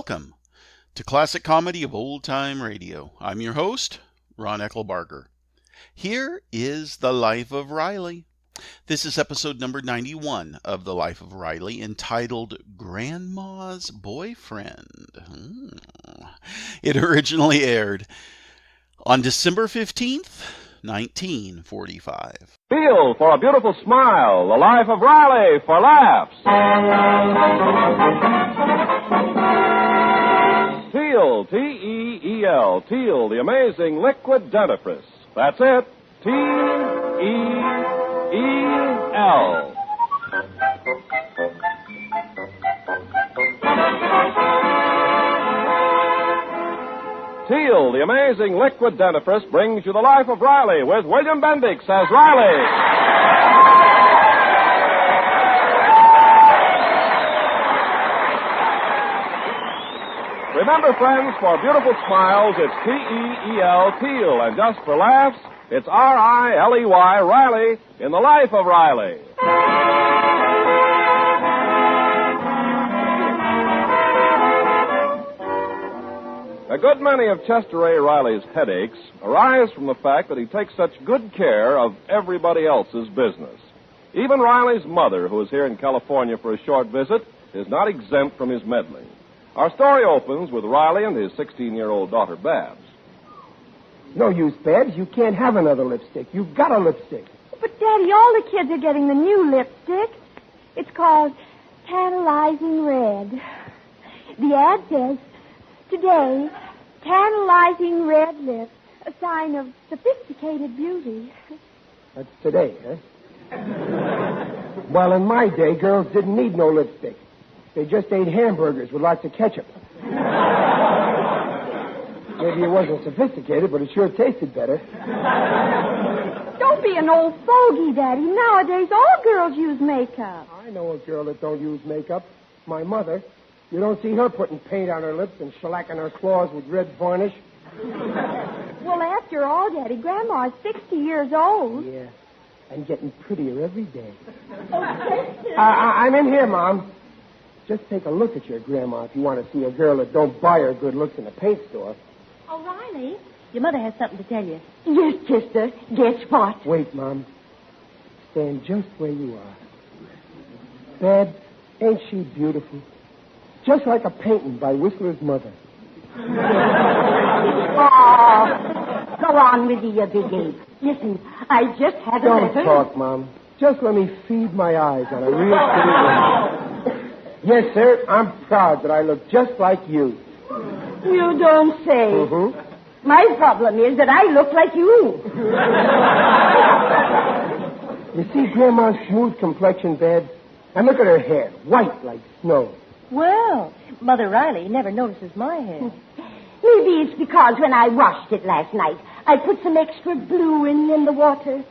Welcome to Classic Comedy of Old Time Radio. I'm your host, Ron Eckelbarger. Here is The Life of Riley. This is episode number 91 of The Life of Riley, entitled Grandma's Boyfriend. It originally aired on December 15th, 1945. Feel for a beautiful smile, The Life of Riley for laughs. Teal, T-E-E-L, Teal, the amazing liquid dentifrice. That's it, T-E-E-L. Teal, the amazing liquid dentifrice, brings you The Life of Riley with William Bendix as Riley. Remember, friends, for beautiful smiles, it's T-E-E-L, Teal, and just for laughs, it's R-I-L-E-Y, Riley, in The Life of Riley. A good many of Chester A. Riley's headaches arise from the fact that he takes such good care of everybody else's business. Even Riley's mother, who is here in California for a short visit, is not exempt from his meddling. Our story opens with Riley and his 16-year-old daughter, Babs. No use, Babs. You can't have another lipstick. You've got a lipstick. But, Daddy, all the kids are getting the new lipstick. It's called Tantalizing Red. The ad says, today, tantalizing red lips, a sign of sophisticated beauty. That's today, huh? Well, in my day, girls didn't need no lipstick. They just ate hamburgers with lots of ketchup. Maybe it wasn't sophisticated, but it sure tasted better. Don't be an old fogey, Daddy. Nowadays, all girls use makeup. I know a girl that don't use makeup. My mother. You don't see her putting paint on her lips and shellacking her claws with red varnish. Well, after all, Daddy, Grandma's 60 years old. Yeah, and getting prettier every day. I'm in here, Mom. Just take a look at your grandma if you want to see a girl that don't buy her good looks in a paint store. Oh, Riley, your mother has something to tell you. Yes, Chester. Guess what? Wait, Mom. Stand just where you are. Dad, ain't she beautiful? Just like a painting by Whistler's mother. Oh, go on with you, big ape. Listen, I just had a Don't letter. talk, Mom. Just let me feed my eyes on a real pretty woman. Yes, sir, I'm proud that I look just like you. You don't say. Mm-hmm. My problem is that I look like you. You see Grandma's smooth complexion, Dad? And look at her hair, white like snow. Well, Mother Riley never notices my hair. Maybe it's because when I washed it last night, I put some extra blue in the water.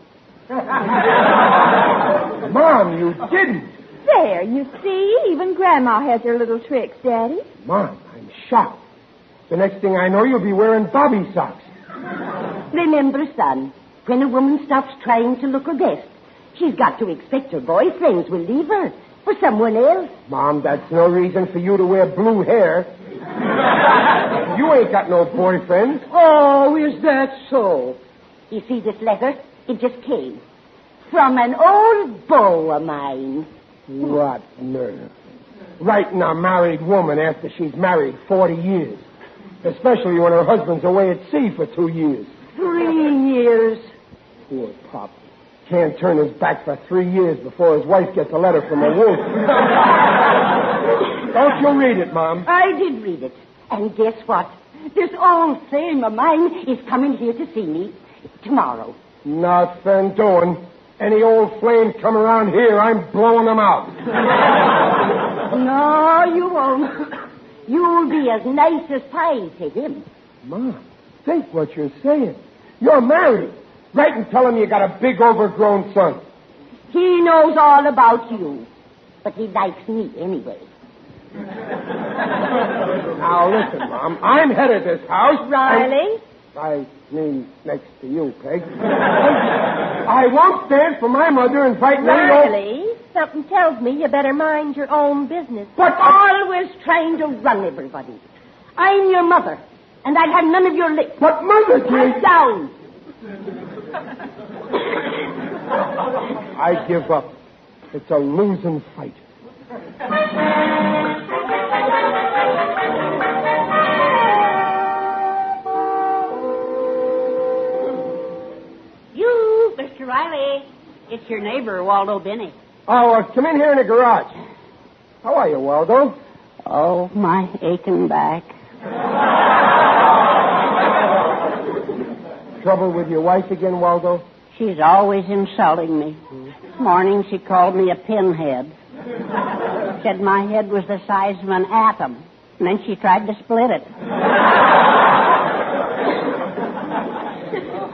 Mom, you didn't. There, you see? Even Grandma has her little tricks, Daddy. Mom, I'm shocked. The next thing I know, you'll be wearing bobby socks. Remember, son, when a woman stops trying to look her best, she's got to expect her boyfriends will leave her for someone else. Mom, that's no reason for you to wear blue hair. You ain't got no boyfriend. Oh, is that so? You see this letter? It just came. From an old beau of mine. What nerve. Writing a married woman after she's married 40 years. Especially when her husband's away at sea for 2 years. 3 years. Poor Pop. Can't turn his back for 3 years before his wife gets a letter from a wolf. Don't you read it, Mom. I did read it. And guess what? This old flame of mine is coming here to see me tomorrow. Nothing doing. Any old flames come around here, I'm blowing them out. No, you won't. You'll be as nice as pie to him. Mom, think what you're saying. You're married. Write and tell him you got a big overgrown son. He knows all about you. But he likes me anyway. Now, listen, Mom. I'm head of this house. Riley? I mean, next to you, Peg. I won't stand for my mother inviting any old... Riley, Something tells me you better mind your own business. But always trying to run everybody. I'm your mother, and I'll have none of your lips. But, Mother, dear... Sit down. I give up. It's a losing fight. You, Mr. Riley. It's your neighbor, Waldo Binney. Oh, come in here in the garage. How are you, Waldo? Oh, my aching back. Trouble with your wife again, Waldo? She's always insulting me. This morning she called me a pinhead. Said my head was the size of an atom. And then she tried to split it.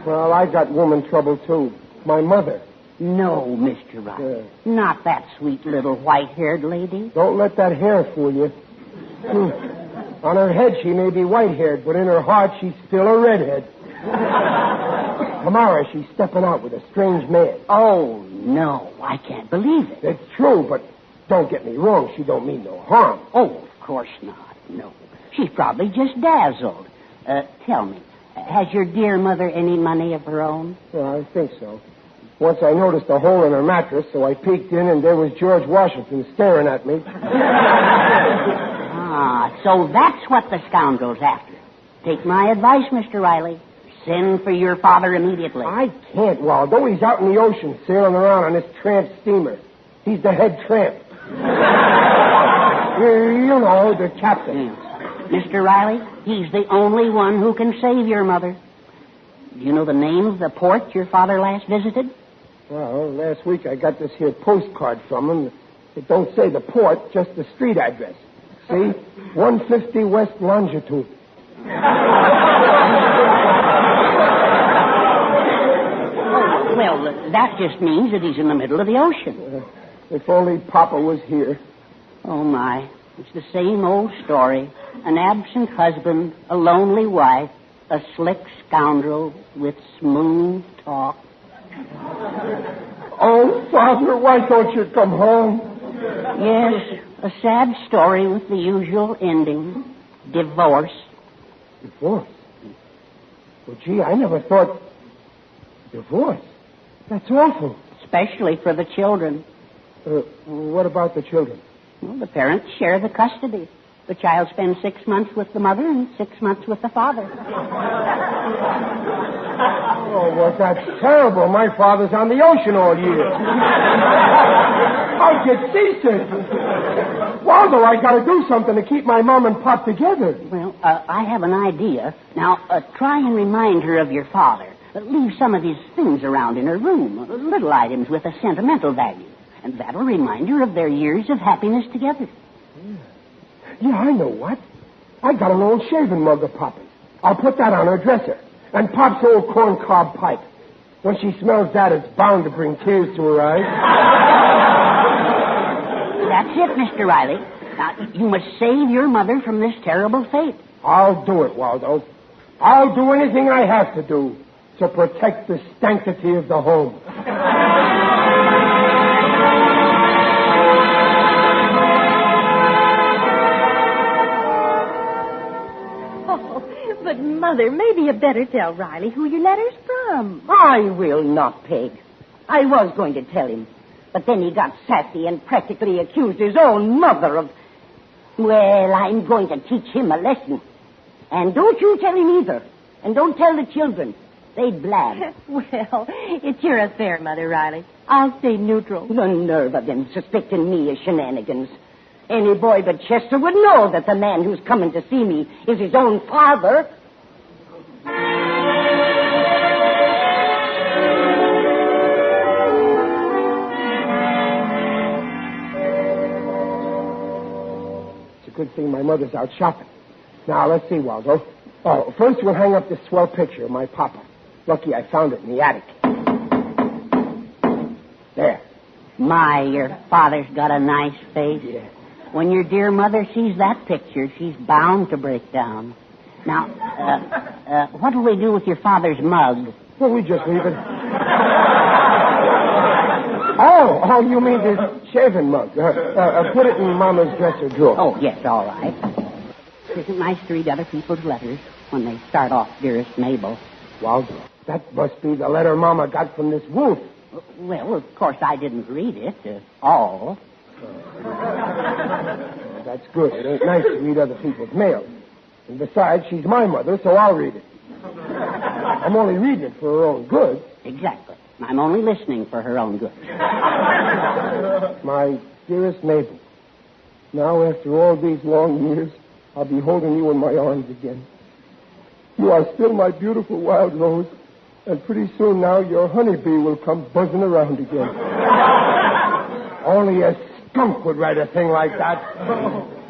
Well, I got woman trouble, too. My mother. No, Mr. Riley. Not that sweet little white-haired lady. Don't let that hair fool you. On her head, she may be white-haired, but in her heart, she's still a redhead. Tomorrow, she's stepping out with a strange man. Oh, no, I can't believe it. It's true, but don't get me wrong. She don't mean no harm. Oh, of course not. No. She's probably just dazzled. Tell me, has your dear mother any money of her own? Yeah, I think so. Once I noticed a hole in her mattress, so I peeked in, and there was George Washington staring at me. Ah, so that's what the scoundrel's after. Take my advice, Mr. Riley. Send for your father immediately. I can't, Waldo. He's out in the ocean sailing around on this tramp steamer. He's the head tramp. You know, the captain. Yes. Mr. Riley, he's the only one who can save your mother. Do you know the name of the port your father last visited? Well, last week I got this here postcard from him. It don't say the port, just the street address. See? 150 West Longitude. Well, that just means that he's in the middle of the ocean. If only Papa was here. Oh, my. It's the same old story. An absent husband, a lonely wife, a slick scoundrel with smooth talk. Oh, Father, why don't you come home? Yes, a sad story with the usual ending. Divorce. Divorce? Well, gee, I never thought... Divorce? That's awful. Especially for the children. What about the children? Well, the parents share the custody. The child spends 6 months with the mother and 6 months with the father. Oh, well, that's terrible. My father's on the ocean all year. I'll get seasick. Waldo, I got to do something to keep my mom and pop together. Well, I have an idea. Now, try and remind her of your father. Leave some of his things around in her room, little items with a sentimental value. And that'll remind her of their years of happiness together. Yeah, I know what. I got an old shaving mug of Papa's. I'll put that on her dresser. And Pop's old corncob pipe. When she smells that, it's bound to bring tears to her eyes. That's it, Mr. Riley. Now, you must save your mother from this terrible fate. I'll do it, Waldo. I'll do anything I have to do to protect the sanctity of the home. But, Mother, maybe you better tell Riley who your letter's from. I will not, Peg. I was going to tell him. But then he got sassy and practically accused his own mother of... Well, I'm going to teach him a lesson. And don't you tell him either. And don't tell the children. They'd blab. Well, it's your affair, Mother Riley. I'll stay neutral. The nerve of them suspecting me of shenanigans. Any boy but Chester would know that the man who's coming to see me is his own father. It's a good thing my mother's out shopping. Now, let's see, Waldo. Oh, first we'll hang up this swell picture of my papa. Lucky I found it in the attic. There. My, your father's got a nice face. Yeah. When your dear mother sees that picture, she's bound to break down. Now, what'll we do with your father's mug? Well, we just leave it. Oh, you mean this shaving mug. Put it in Mama's dresser drawer. Oh, yes, all right. Isn't it nice to read other people's letters when they start off, Dearest Mabel? Well, that must be the letter Mama got from this wolf. Well, of course, I didn't read it all. That's good. It ain't nice to read other people's mail. And besides, she's my mother, so I'll read it. I'm only reading it for her own good. Exactly. I'm only listening for her own good. My dearest Mabel, now after all these long years, I'll be holding you in my arms again. You are still my beautiful wild rose, and pretty soon now your honeybee will come buzzing around again. Only a skunk would write a thing like that.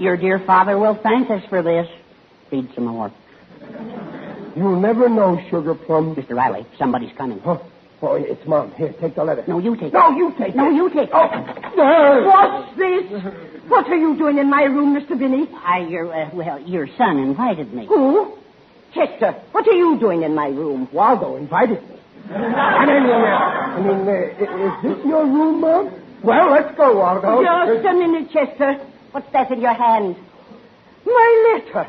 Your dear father will thank us for this. Read some more. You'll never know, Sugar Plum. Mr. Riley, somebody's coming. Huh? Oh, it's Mom. Here, take the letter. No, you take it. No, you take it. No, you take it. Oh. What's this? What are you doing in my room, Mr. Binney? Your son invited me. Who? Chester, what are you doing in my room? Waldo invited me. Is this your room, Mom? Well, let's go, Waldo. Just a minute, Chester. What's that in your hand? My letter.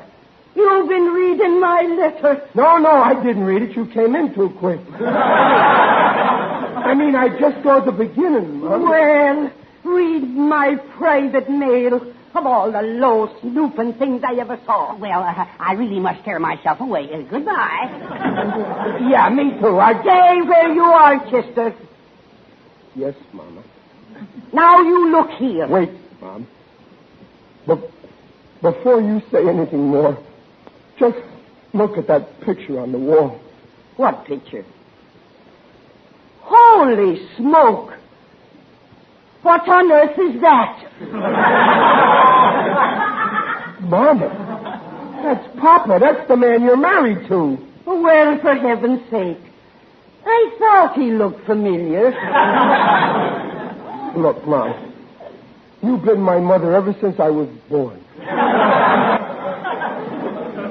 You've been reading my letter. No, I didn't read it. You came in too quick. I just go at the beginning, Mom. Well, read my private mail of all the low snooping things I ever saw. Well, I really must tear myself away. Goodbye. Yeah, me too. Stay where you are, Chester. Yes, Mama. Now you look here. Wait, Mom. Before you say anything more, just look at that picture on the wall. What picture? Holy smoke! What on earth is that? Mama, that's Papa. That's the man you're married to. Well, for heaven's sake. I thought he looked familiar. Look, Mom, you've been my mother ever since I was born.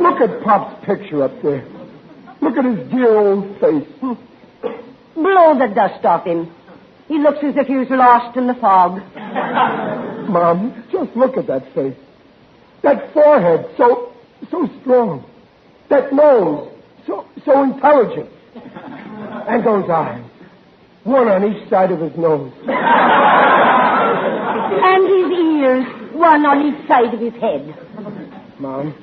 Look at Pop's picture up there. Look at his dear old face. Blow the dust off him. He looks as if he was lost in the fog. Mom, just look at that face. That forehead, so strong. That nose, so intelligent. And those eyes, one on each side of his nose. And his ears, one on each side of his head. Mom,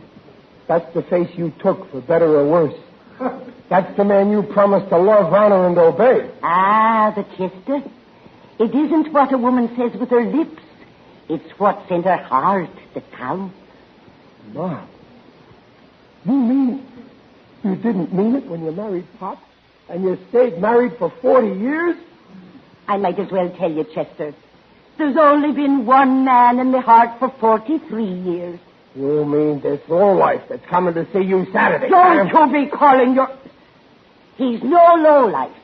that's the face you took, for better or worse. That's the man you promised to love, honor, and obey. Ah, but Chester, it isn't what a woman says with her lips. It's what's in her heart that counts. Mom, you mean you didn't mean it when you married Pop? And you stayed married for 40 years? I might as well tell you, Chester. There's only been one man in my heart for 43 years. You mean this lowlife that's coming to see you Saturday? Don't you be calling your... He's no lowlife.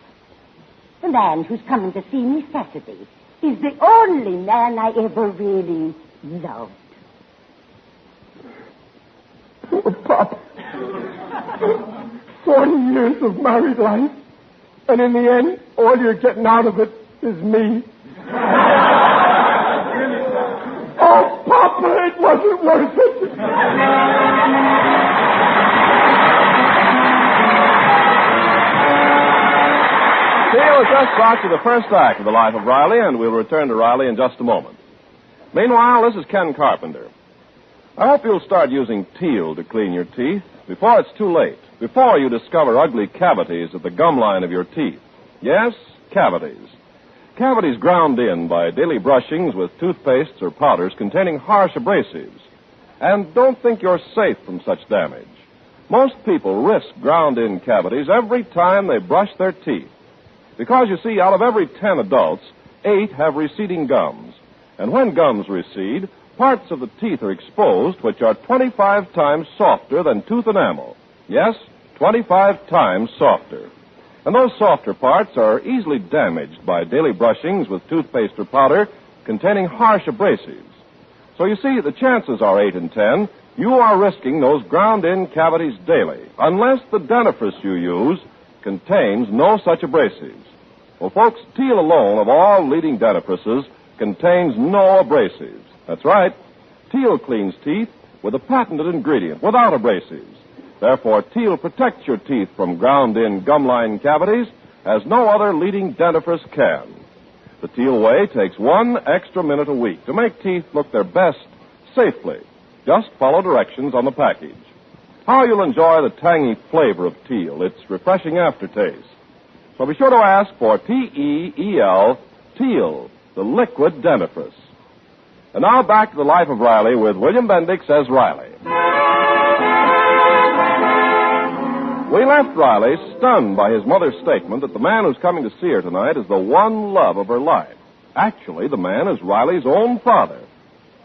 The man who's coming to see me Saturday is the only man I ever really loved. Poor Pop. 40 years of married life, and in the end, all you're getting out of it is me. Oh, Papa, it wasn't worth it. Theo has just brought you the first act of The Life of Riley, and we'll return to Riley in just a moment. Meanwhile, this is Ken Carpenter. I hope you'll start using Teal to clean your teeth before it's too late, before you discover ugly cavities at the gum line of your teeth. Yes, cavities. Cavities ground in by daily brushings with toothpastes or powders containing harsh abrasives. And don't think you're safe from such damage. Most people risk ground-in cavities every time they brush their teeth. Because, you see, out of every 10 adults, 8 have receding gums. And when gums recede, parts of the teeth are exposed which are 25 times softer than tooth enamel. Yes, 25 times softer. And those softer parts are easily damaged by daily brushings with toothpaste or powder containing harsh abrasives. So you see, the chances are 8 in 10 you are risking those ground-in cavities daily, unless the dentifrice you use contains no such abrasives. Well, folks, Teal alone of all leading dentifrices contains no abrasives. That's right. Teal cleans teeth with a patented ingredient without abrasives. Therefore, Teal protects your teeth from ground-in gum-line cavities as no other leading dentifrice can. The Teal way takes 1 extra minute a week to make teeth look their best safely. Just follow directions on the package. How you'll enjoy the tangy flavor of Teal, its refreshing aftertaste. So be sure to ask for T-E-E-L, Teal, the liquid dentifrice. And now back to the Life of Riley with William Bendix as Riley. We left Riley stunned by his mother's statement that the man who's coming to see her tonight is the one love of her life. Actually, the man is Riley's own father,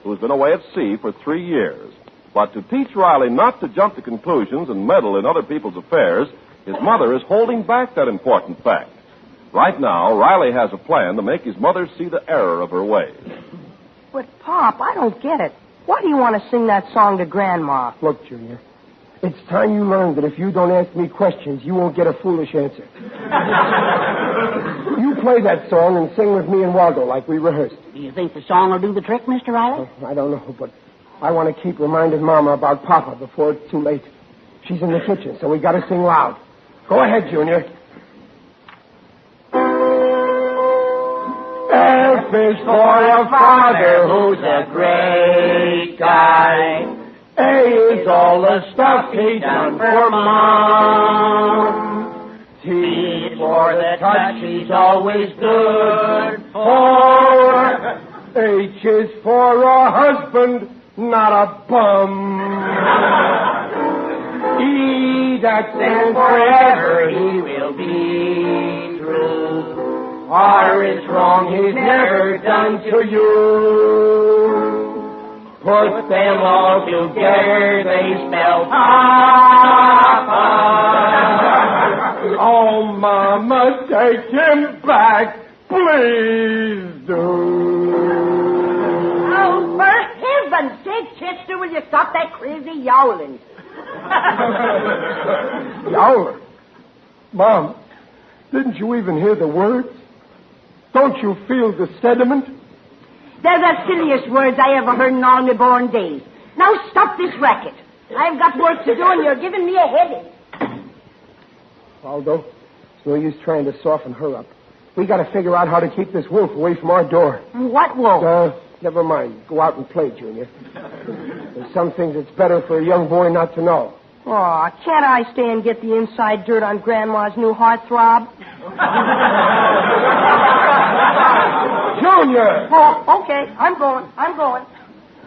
who's been away at sea for 3 years. But to teach Riley not to jump to conclusions and meddle in other people's affairs, his mother is holding back that important fact. Right now, Riley has a plan to make his mother see the error of her ways. But, Pop, I don't get it. Why do you want to sing that song to Grandma? Look, Junior, it's time you learned that if you don't ask me questions, you won't get a foolish answer. You play that song and sing with me and Waldo like we rehearsed. Do you think the song will do the trick, Mr. Riley? I don't know, but I want to keep reminding Mama about Papa before it's too late. She's in the kitchen, so we got to sing loud. Go ahead, Junior. F is for a father who's a great guy. A is all the stuff he done for Mom. T is for the touch he's always good for. H is for a husband, not a bum. E, that's in forever he will be true. R is wrong he's never done to you. Put them all together, they spell Papa. Oh, Mama, take him back, please do. Oh, for heaven's sake, Chester, will you stop that crazy yowling? Yowler? Mom, didn't you even hear the words? Don't you feel the sediment? They're the silliest words I ever heard in all my born days. Now stop this racket. I've got work to do, and you're giving me a headache. Waldo, it's no use trying to soften her up. We got to figure out how to keep this wolf away from our door. What wolf? Never mind. Go out and play, Junior. There's some things it's better for a young boy not to know. Aw, can't I stay and get the inside dirt on Grandma's new heartthrob? Junior! Oh, okay. I'm going.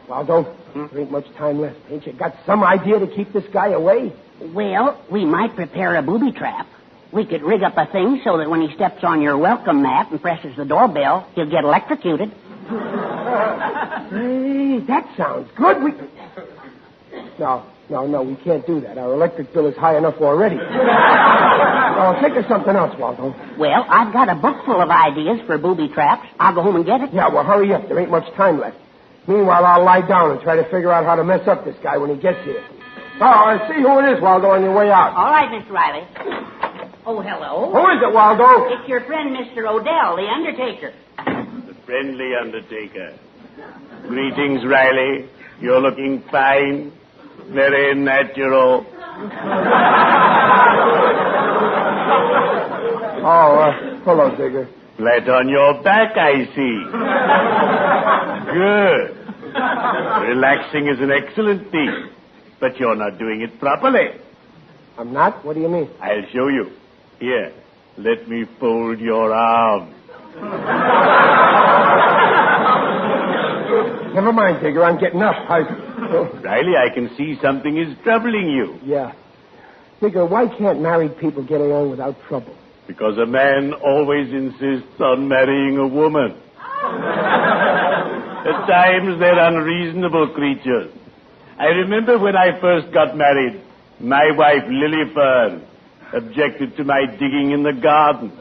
Waldo, there ain't much time left. Ain't you got some idea to keep this guy away? Well, we might prepare a booby trap. We could rig up a thing so that when he steps on your welcome mat and presses the doorbell, he'll get electrocuted. Hey, that sounds good. No, we can't do that. Our electric bill is high enough already. No, think of something else, Waldo. Well, I've got a book full of ideas for booby traps. I'll go home and get it. Yeah, well, hurry up. There ain't much time left. Meanwhile, I'll lie down and try to figure out how to mess up this guy when he gets here. Oh, I see who it is, Waldo, on your way out. All right, Mr. Riley. Oh, hello. Who is it, Waldo? It's your friend, Mr. Odell, the undertaker. The friendly undertaker. Greetings, Riley. You're looking fine. Very natural. Hello, Digger. Flat on your back, I see. Good. Relaxing is an excellent thing, but you're not doing it properly. I'm not? What do you mean? I'll show you. Here, let me fold your arms. Never mind, Digger. I'm getting up. Riley, I can see something is troubling you. Yeah. Digger, why can't married people get along without trouble? Because a man always insists on marrying a woman. At times, they're unreasonable creatures. I remember when I first got married, my wife, Lily Fern, objected to my digging in the garden.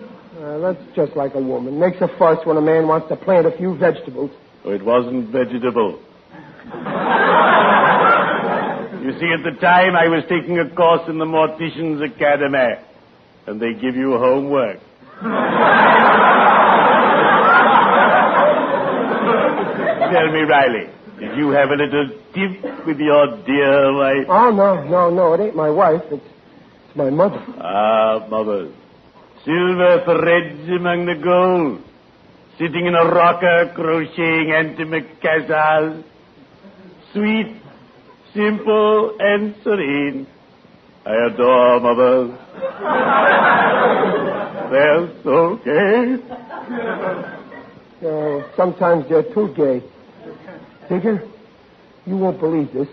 That's just like a woman. Makes a fuss when a man wants to plant a few vegetables. Oh, it wasn't vegetable. You see, at the time, I was taking a course in the Mortician's Academy, and they give you homework. Tell me, Riley, did you have a little tiff with your dear wife? Oh, no. It ain't my wife. It's my mother. Ah, mother. Silver threads among the gold. Sitting in a rocker, crocheting antimacassars. Sweet, simple, and serene. I adore mothers. They're so gay. Sometimes they're too gay. Digger, you won't believe this,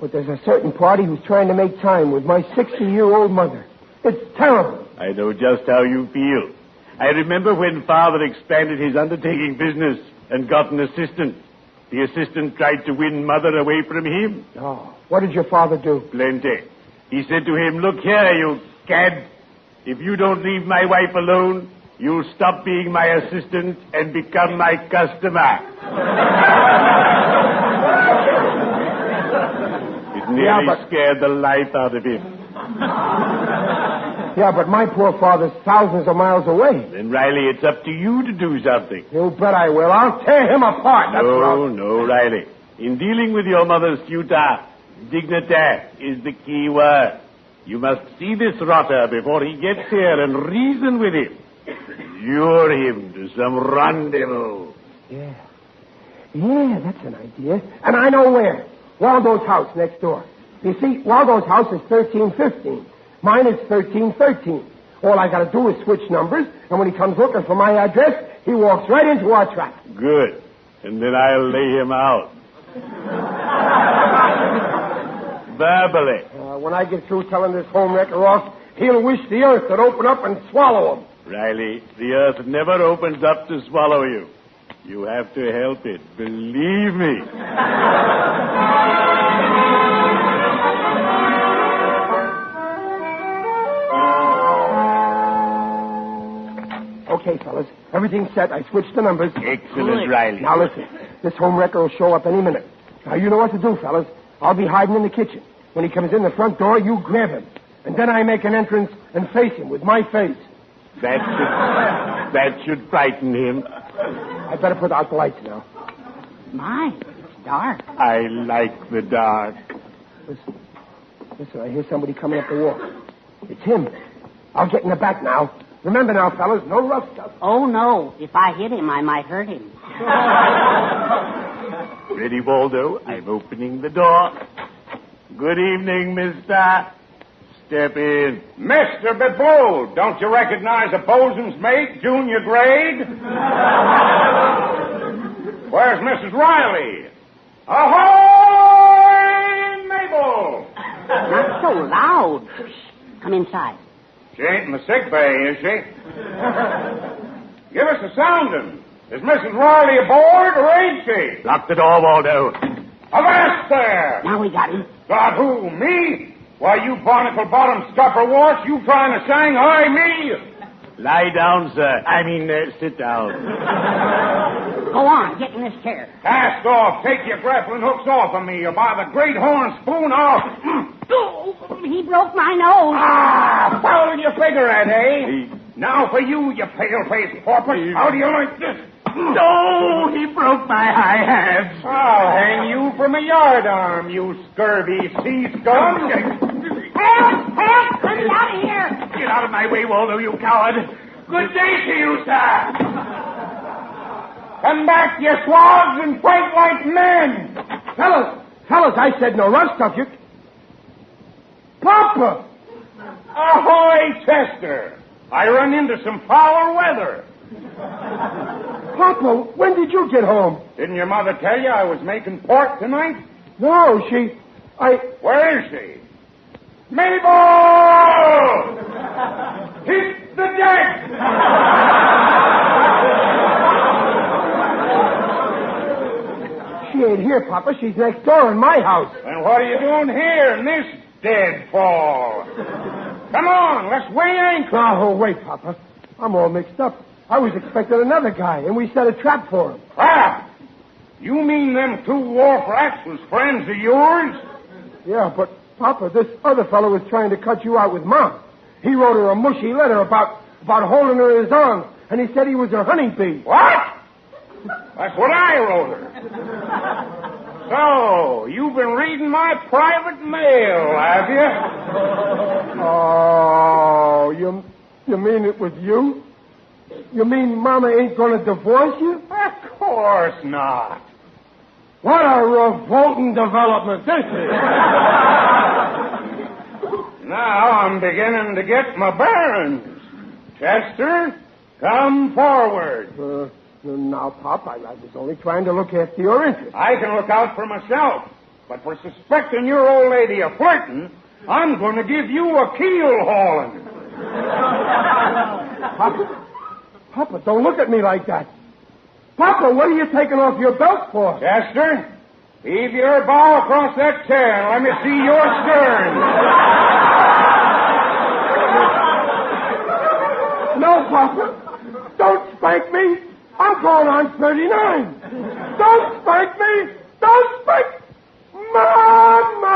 but there's a certain party who's trying to make time with my 60-year-old mother. It's terrible. I know just how you feel. I remember when Father expanded his undertaking business and got an assistant. The assistant tried to win Mother away from him. Oh, what did your father do? Plenty. He said to him, "Look here, you cad. If you don't leave my wife alone, you'll stop being my assistant and become my customer." It nearly scared the life out of him. Yeah, but my poor father's thousands of miles away. Then, Riley, it's up to you to do something. You bet I will. I'll tear him apart. No, Riley. In dealing with your mother's tutor, dignity is the key word. You must see this rotter before he gets here and reason with him. Lure him to some rendezvous. Yeah, that's an idea. And I know where. Waldo's house next door. You see, Waldo's house is 1315. Mine is 1313. All I got to do is switch numbers, and when he comes looking for my address, he walks right into our trap. Good. And then I'll lay him out. Verbally. When I get through telling this home wrecker off, he'll wish the earth would open up and swallow him. Riley, the earth never opens up to swallow you. You have to help it. Believe me. Okay, fellas. Everything's set. I switched the numbers. Excellent, Riley. Now, listen. This home wrecker will show up any minute. Now, you know what to do, fellas. I'll be hiding in the kitchen. When he comes in the front door, you grab him. And then I make an entrance and face him with my face. That should frighten him. I better put out the lights now. My, it's dark. I like the dark. Listen, I hear somebody coming up the walk. It's him. I'll get in the back now. Remember now, fellas, no rough stuff. Oh, no. If I hit him, I might hurt him. Ready, Waldo? I'm opening the door. Good evening, mister. Step in. Mr. Bevold, don't you recognize a bosun's mate, junior grade? Where's Mrs. Riley? Ahoy, Mabel! Not so loud. Come inside. She ain't in the sick bay, is she? Give us a sounding. Is Mrs. Riley aboard, or ain't she? Lock the door, Waldo. Avast there! Now we got him. Got who, me? Why, you barnacle-bottom scupper-wash, you trying to Shanghai me? Lie down, sir. Sit down. Go on, get in this chair. Cast off. Take your grappling hooks off of me, or by the great horn spoon, I'll... Oh, he broke my nose. Ah, foul your cigarette, eh? Now for you pale-faced porpoise. How do you like this? No, he broke my high hats. I'll hang you from a yardarm, you scurvy sea scum. Help! Let me out of here! Get out of my way, Waldo, you coward. Good day to you, sir. Come back, you swags, and fight like men. Fellas, I said no rough stuff. You... Papa! Ahoy, Chester. I run into some foul weather. Papa, when did you get home? Didn't your mother tell you I was making port tonight? No, Where is she? Mabel! Hit the deck! She ain't here, Papa. She's next door in my house. And what are you doing here in this deadfall? Come on, let's weigh anchor. Oh, wait, Papa. I'm all mixed up. I was expecting another guy, and we set a trap for him. Trap? You mean them two wharf rats was friends of yours? Yeah, but, Papa, this other fellow was trying to cut you out with Mom. He wrote her a mushy letter about holding her in his arms, and he said he was her honeybee. What? That's what I wrote her. So, you've been reading my private mail, have you? Oh, you mean it was you? You mean Mama ain't gonna divorce you? Of course not. What a revolting development this is. Now I'm beginning to get my bearings. Chester, come forward. Now, Pop, I was only trying to look after your interests. I can look out for myself, but for suspecting your old lady of flirting, I'm going to give you a keel hauling. Papa, don't look at me like that. Papa, what are you taking off your belt for? Chester, heave your bow across that chair and let me see your stern. No, Papa. Don't spank me. I'm going on 39. Don't spank me. Don't spank. Mama!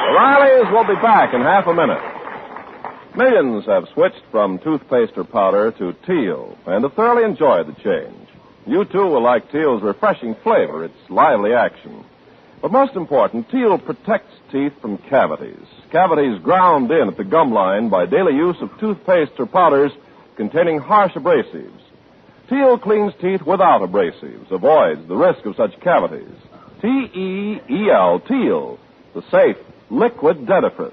The Rileys will be back in half a minute. Millions have switched from toothpaste or powder to Teal and have thoroughly enjoyed the change. You, too, will like Teal's refreshing flavor, its lively action. But most important, Teal protects teeth from cavities. Cavities ground in at the gum line by daily use of toothpaste or powders containing harsh abrasives. Teal cleans teeth without abrasives, avoids the risk of such cavities. T-E-E-L, Teal, the safe liquid dentifrice.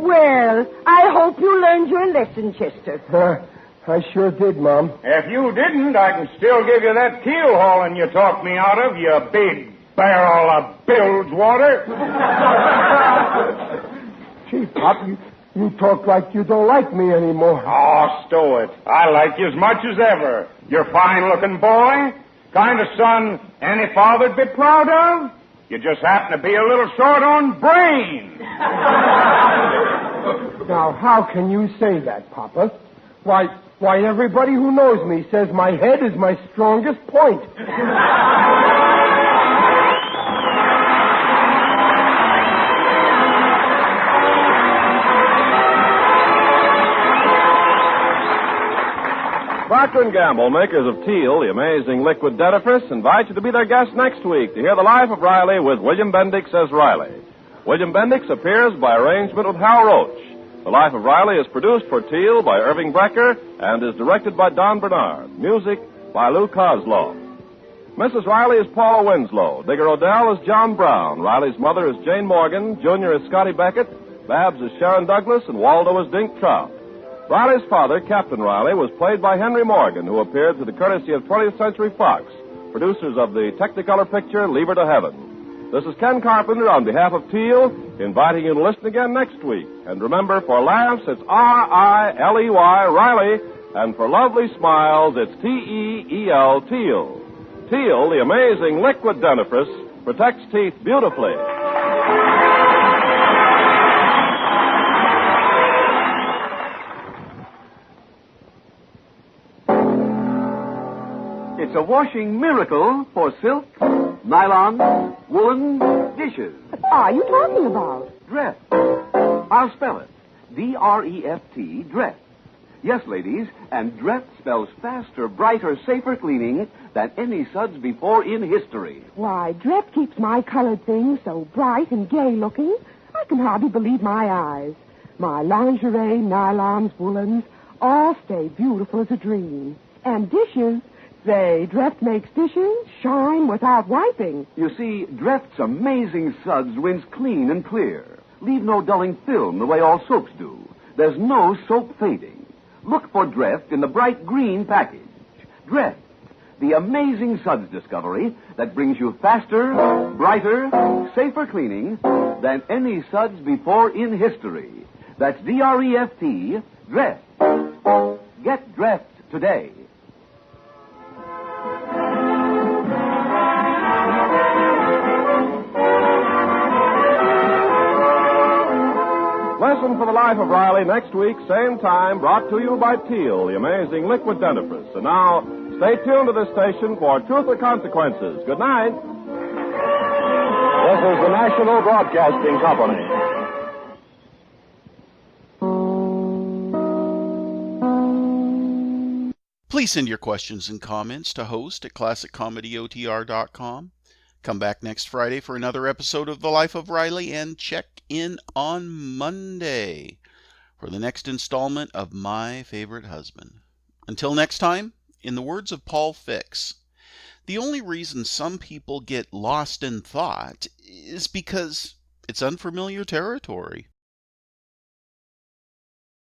Well, I hope you learned your lesson, Chester. I sure did, Mom. If you didn't, I can still give you that keel hauling you talked me out of, you big barrel of bilge water. Gee, Pop, you talk like you don't like me anymore. Oh, stow it. I like you as much as ever. You're a fine-looking boy. Kind of son any father'd be proud of. You just happen to be a little short on brains. Now, how can you say that, Papa? Why, everybody who knows me says my head is my strongest point. Procter & Gamble, makers of Teal, the amazing liquid dentifrice, invite you to be their guest next week to hear the life of Riley with William Bendix as Riley. William Bendix appears by arrangement with Hal Roach. The Life of Riley is produced for Teal by Irving Brecker and is directed by Don Bernard. Music by Lou Kozloff. Mrs. Riley is Paula Winslow. Digger Odell is John Brown. Riley's mother is Jane Morgan. Junior is Scotty Beckett. Babs is Sharon Douglas. And Waldo is Dink Trout. Riley's father, Captain Riley, was played by Henry Morgan, who appeared through the courtesy of 20th Century Fox, producers of the Technicolor picture Leave Her to Heaven. This is Ken Carpenter on behalf of Teal, inviting you to listen again next week. And remember, for laughs, it's R-I-L-E-Y, Riley, and for lovely smiles, it's T-E-E-L, Teal. Teal, the amazing liquid dentifrice, protects teeth beautifully. It's a washing miracle for silk, nylon, woolen dishes. What are you talking about? Dreft. I'll spell it. D-R-E-F-T, Dreft. Yes, ladies, and Dreft spells faster, brighter, safer cleaning than any suds before in history. Why, Dreft keeps my colored things so bright and gay looking, I can hardly believe my eyes. My lingerie, nylons, woolens, all stay beautiful as a dream. And dishes... Say, Dreft makes dishes shine without wiping. You see, Dreft's amazing suds rinse clean and clear. Leave no dulling film the way all soaps do. There's no soap fading. Look for Dreft in the bright green package. Dreft, the amazing suds discovery that brings you faster, brighter, safer cleaning than any suds before in history. That's D-R-E-F-T, Dreft. Get Dreft today. listen for The Life of Riley next week, same time, brought to you by Teal, the amazing liquid dentifrice. And now, stay tuned to this station for Truth or Consequences. Good night. This is the National Broadcasting Company. Please send your questions and comments to host at ClassicComedyOTR.com. Come back next Friday for another episode of The Life of Riley, and check in on Monday for the next installment of My Favorite Husband. Until next time, in the words of Paul Fix, the only reason some people get lost in thought is because it's unfamiliar territory.